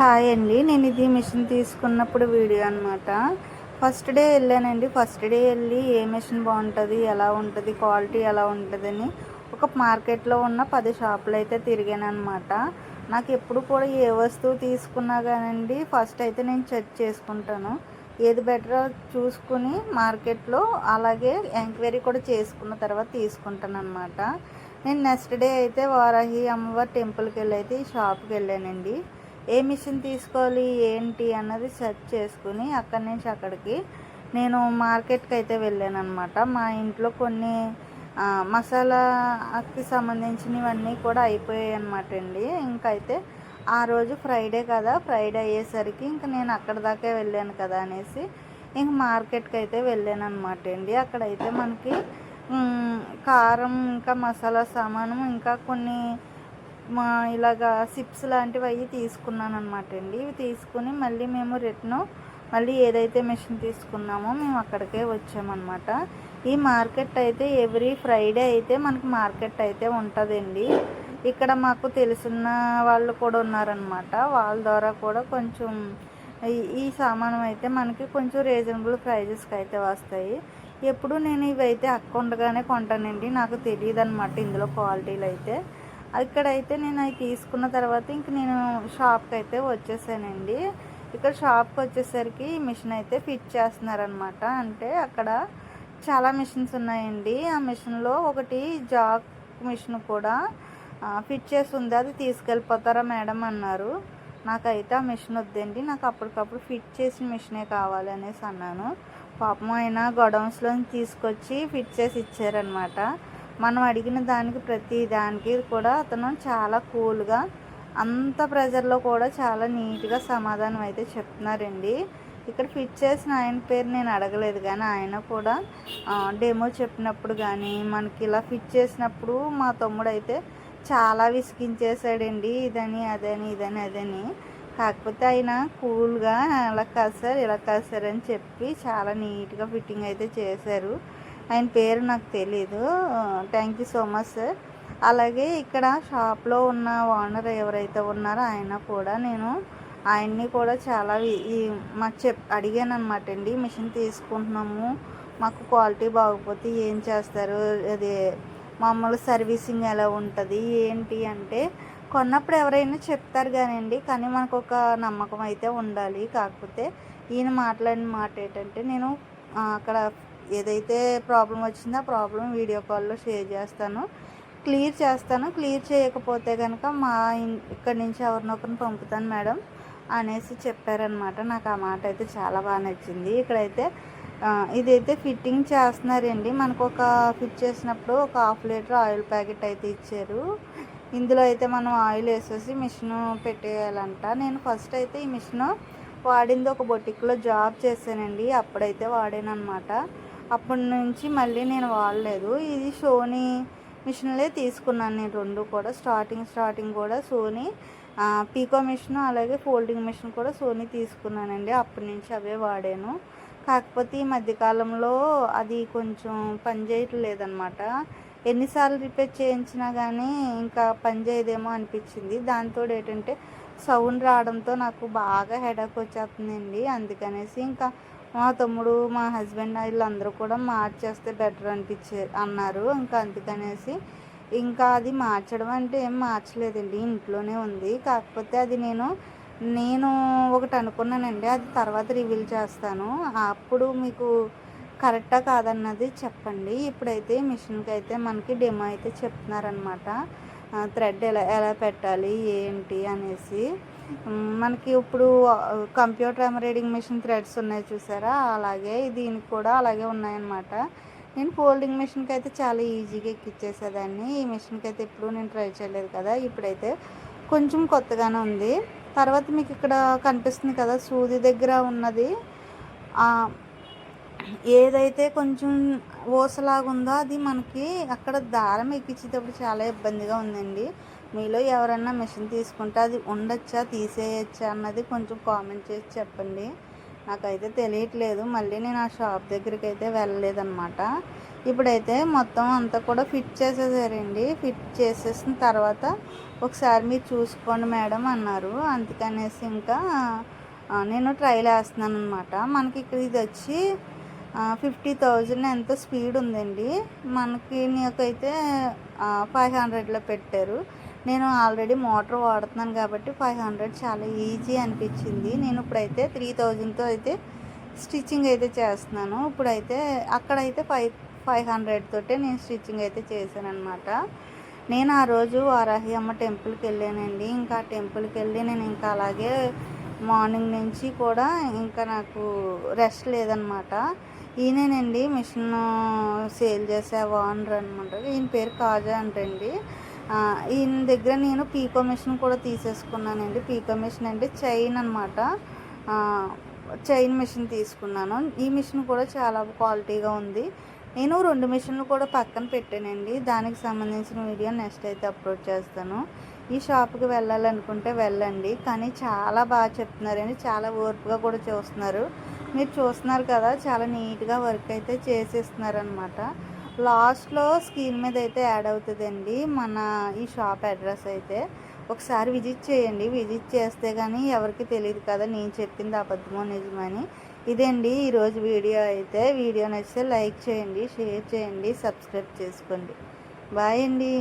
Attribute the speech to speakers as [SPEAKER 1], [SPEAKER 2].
[SPEAKER 1] Hi అండి. నేను ఇది మిషన్ తీసుకున్నప్పుడు వీడియో అనమాట. ఫస్ట్ డే వెళ్ళానండి. ఫస్ట్ డే వెళ్ళి ఏ మిషన్ బాగుంటుంది, ఎలా ఉంటుంది, క్వాలిటీ ఎలా ఉంటుందని ఒక మార్కెట్లో ఉన్న 10 షాపులు అయితే తిరిగాను అనమాట. నాకు ఎప్పుడు కూడా ఏ వస్తువు తీసుకున్నా కానండి ఫస్ట్ అయితే నేను చెక్ చేసుకుంటాను. ఏది బెటరో చూసుకుని మార్కెట్లో అలాగే ఎంక్వైరీ కూడా చేసుకున్న తర్వాత తీసుకుంటాను అనమాట. నేను నెక్స్ట్ డే అయితే వారాహి అమ్మవారి టెంపుల్కి వెళ్ళి అయితే ఈ షాప్కి వెళ్ళానండి. ఏ మిషన్ తీసుకోవాలి ఏంటి అన్నది సెర్చ్ చేసుకుని అక్కడి నుంచి అక్కడికి నేను మార్కెట్కి అయితే వెళ్ళాను అనమాట. మా ఇంట్లో కొన్ని మసాలాకి సంబంధించినవన్నీ కూడా అయిపోయాయి అనమాట అండి. ఇంకైతే ఆ రోజు ఫ్రైడే కదా, ఫ్రైడే అయ్యేసరికి ఇంక నేను అక్కడ దాకా వెళ్ళాను కదా అనేసి ఇంక మార్కెట్కి అయితే వెళ్ళాను అనమాట అండి. అక్కడైతే మనకి కారం ఇంకా మసాలా సామాను ఇంకా కొన్ని ఇలాగా సిప్స్ లాంటివి అవి తీసుకున్నాను అనమాట అండి. ఇవి తీసుకుని మళ్ళీ మేము మళ్ళీ ఏదైతే మిషన్ తీసుకున్నామో మేము అక్కడికే వచ్చామన్నమాట. ఈ మార్కెట్ అయితే ఎవ్రీ ఫ్రైడే అయితే మనకి మార్కెట్ అయితే ఉంటుందండి. ఇక్కడ మాకు తెలిసిన వాళ్ళు కూడా ఉన్నారనమాట. వాళ్ళ ద్వారా కూడా కొంచెం ఈ సామానం అయితే మనకి కొంచెం రీజనబుల్ ప్రైజెస్కి అయితే వస్తాయి. ఎప్పుడు నేను ఇవైతే అక్క ఉండగానే కొంటానండి. నాకు తెలియదు అనమాట ఇందులో క్వాలిటీలు అయితే. ఇక్కడైతే నేను అవి తీసుకున్న తర్వాత ఇంక నేను షాప్కి అయితే వచ్చేసానండి. ఇక్కడ షాప్కి వచ్చేసరికి మిషన్ అయితే ఫిట్ చేస్తున్నారనమాట. అంటే అక్కడ చాలా మిషన్స్ ఉన్నాయండి. ఆ మిషన్లో ఒకటి జాక్ మిషన్ కూడా ఫిట్ చేసి ఉంది. అది తీసుకెళ్ళిపోతారా మేడం అన్నారు. నాకైతే ఆ మిషన్ వద్దండి, నాకు అప్పటికప్పుడు ఫిట్ చేసిన మిషనే కావాలి అనేసి అన్నాను. పాపం ఆయన గొడౌన్స్లో తీసుకొచ్చి ఫిట్ చేసి ఇచ్చారనమాట. మనం అడిగిన దానికి ప్రతి దానికి కూడా అతను చాలా కూల్గా అంత ప్రెజర్లో కూడా చాలా నీట్గా సమాధానం అయితే చెప్తున్నారండి. ఇక్కడ ఫిట్ చేసిన ఆయన పేరు నేను అడగలేదు, కానీ ఆయన కూడా డెమో చెప్పినప్పుడు కానీ మనకి ఇలా ఫిట్ చేసినప్పుడు మా తమ్ముడు అయితే చాలా విసిగించేసాడండి. ఇదని అదని ఇదని అదని. కాకపోతే ఆయన కూల్గా అలా కాదు సార్ ఇలా కాదు సార్ అని చెప్పి చాలా నీట్గా ఫిట్టింగ్ అయితే చేశారు. ఆయన పేరు నాకు తెలీదు. Thank you so much sir. అలాగే ఇక్కడ షాప్లో ఉన్న ఓనర్ ఎవరైతే ఉన్నారో ఆయన కూడా ఆయన్ని కూడా చాలా మాకు అడిగాను అనమాట అండి. మిషన్ తీసుకుంటున్నాము, మాకు క్వాలిటీ బాగోకపోతే ఏం చేస్తారు, అది మామూలు సర్వీసింగ్ ఎలా ఉంటుంది ఏంటి అంటే కొన్నప్పుడు ఎవరైనా చెప్తారు కానివ్వండి, కానీ మనకు ఒక నమ్మకం అయితే ఉండాలి. కాకపోతే ఈయన మాట్లాడిన మాట ఏంటంటే నేను అక్కడ ఏదైతే ప్రాబ్లం వచ్చిందో ఆ ప్రాబ్లం వీడియో కాల్లో షేర్ చేస్తాను, క్లియర్ చేస్తాను. క్లియర్ చేయకపోతే కనుక ఇక్కడి నుంచి ఎవరినొకరిని పంపుతాను మేడం అనేసి చెప్పారనమాట. నాకు ఆ మాట అయితే చాలా బాగా నచ్చింది. ఇక్కడైతే ఇదైతే ఫిట్టింగ్ చేస్తున్నారండి. మనకు ఒక ఫిట్ చేసినప్పుడు ఒక 1/2 లీటర్ ఆయిల్ ప్యాకెట్ అయితే ఇచ్చారు. ఇందులో అయితే మనం ఆయిల్ వేసేసి మిషన్ పెట్టేయాలంట. నేను ఫస్ట్ అయితే ఈ మిషన్ వాడింది ఒక బొటిక్లో జాబ్ చేశానండి, అప్పుడైతే వాడాను అనమాట. అప్పటి నుంచి మళ్ళీ నేను వాడలేదు. ఇది సోనీ మిషన్లే తీసుకున్నాను నేను రెండు కూడా. స్టార్టింగ్ కూడా సోనీ పీకో మిషన్ అలాగే ఫోల్డింగ్ మిషన్ కూడా సోనీ తీసుకున్నానండి. అప్పటి నుంచి అవే వాడాను. కాకపోతే ఈ మధ్యకాలంలో అది కొంచెం పని చేయట్లేదన్నమాట. ఎన్నిసార్లు రిపేర్ చేయించినా కానీ ఇంకా పని చేయదేమో అనిపించింది. దాంతో ఏంటంటే సౌండ్ రావడంతో నాకు బాగా హెడేక్ వచ్చేస్తుందండి. అందుకనేసి ఇంకా మా తమ్ముడు మా హస్బెండ్ వీళ్ళందరూ కూడా మార్చేస్తే బెటర్ అన్నారు. ఇంకా అందుకనేసి ఇంకా అది మార్చడం అంటే ఏం మార్చలేదండి, ఇంట్లోనే ఉంది. కాకపోతే అది నేను ఒకటి అనుకున్నానండి, అది తర్వాత రివీల్ చేస్తాను. అప్పుడు మీకు కరెక్టా కాదన్నది చెప్పండి. ఇప్పుడైతే మిషన్కి అయితే మనకి డెమో అయితే చెప్తున్నారనమాట. థ్రెడ్ ఎలా పెట్టాలి ఏంటి అనేసి. మనకి ఇప్పుడు కంప్యూటర్ ఎంబ్రాయిడింగ్ మిషన్ థ్రెడ్స్ ఉన్నాయి చూసారా, అలాగే దీనికి కూడా అలాగే ఉన్నాయన్నమాట. నేను ఫోల్డింగ్ మిషన్కి అయితే చాలా ఈజీగా ఎక్కిచ్చేసేదాన్ని. ఈ మిషన్కి అయితే ఎప్పుడు నేను ట్రై చేయలేదు కదా, ఇప్పుడైతే కొంచెం కొత్తగానే ఉంది. తర్వాత మీకు ఇక్కడ కనిపిస్తుంది కదా సూది దగ్గర ఉన్నది, ఏదైతే కొంచెం ఊసలాగుందో అది మనకి అక్కడ దారం ఎక్కించేటప్పుడు చాలా ఇబ్బందిగా ఉందండి. మీలో ఎవరన్నా మిషన్ తీసుకుంటే అది ఉండొచ్చా తీసేయచ్చా అన్నది కొంచెం కామెంట్ చేసి చెప్పండి. నాకైతే తెలియట్లేదు. మళ్ళీ నేను ఆ షాప్ దగ్గరికి అయితే వెళ్ళలేదన్నమాట. ఇప్పుడైతే మొత్తం అంతా కూడా ఫిట్ చేసేసారండి. ఫిట్ చేసేసిన తర్వాత ఒకసారి మీరు చూసుకోండి మేడం అన్నారు. అందుకనేసి ఇంకా నేను ట్రైల్ వేస్తున్నాను అనమాట. మనకి ఇక్కడ ఇది వచ్చి 50,000 ఎంతో స్పీడ్ ఉందండి. మనకి నాకైతే 500లో పెట్టారు. నేను ఆల్రెడీ మోటార్ వాడుతున్నాను కాబట్టి 500 చాలా ఈజీ అనిపించింది. నేను ఇప్పుడైతే 3000తో అయితే స్టిచ్చింగ్ అయితే చేస్తున్నాను. ఇప్పుడైతే అక్కడైతే 500 తోటే నేను స్టిచ్చింగ్ అయితే చేశాను అనమాట. నేను ఆ రోజు వారాహి అమ్మ టెంపుల్కి వెళ్ళానండి. ఇంకా టెంపుల్కి వెళ్ళి నేను ఇంకా అలాగే మార్నింగ్ నుంచి కూడా ఇంకా నాకు రెస్ట్ లేదనమాట. ఈయనేనండి మిషన్ సేల్ చేసే ఓనర్ అనమాట. ఈయన పేరు కాజా అంటండి. ఈయన దగ్గర నేను పీకో మిషన్ కూడా తీసేసుకున్నానండి. పీకో మిషన్ అంటే చైన్ అనమాట. చైన్ మిషన్ తీసుకున్నాను. ఈ మిషన్ కూడా చాలా క్వాలిటీగా ఉంది. నేను 2 మిషన్లు కూడా పక్కన పెట్టానండి. దానికి సంబంధించిన వీడియో నెక్స్ట్ అయితే అప్లోడ్ చేస్తాను. ఈ షాప్కి వెళ్ళాలనుకుంటే వెళ్ళండి. కానీ చాలా బాగా చెప్తున్నారండి. చాలా ఓర్పుగా కూడా చూస్తున్నారు. మీరు చూస్తున్నారు కదా, చాలా నీట్గా వర్క్ అయితే చేసేస్తున్నారనమాట. లాస్ట్లో స్క్రీన్ మీద అయితే యాడ్ అవుతుందండి మన ఈ షాప్ అడ్రస్ అయితే. ఒకసారి విజిట్ చేయండి. విజిట్ చేస్తే కానీ ఎవరికి తెలియదు కదా నేను చెప్పింది అబద్ధమో నిజమని. ఇదండి ఈరోజు వీడియో అయితే. వీడియో నచ్చితే లైక్ చేయండి, షేర్ చేయండి, సబ్స్క్రైబ్ చేసుకోండి. బాయ్ అండి.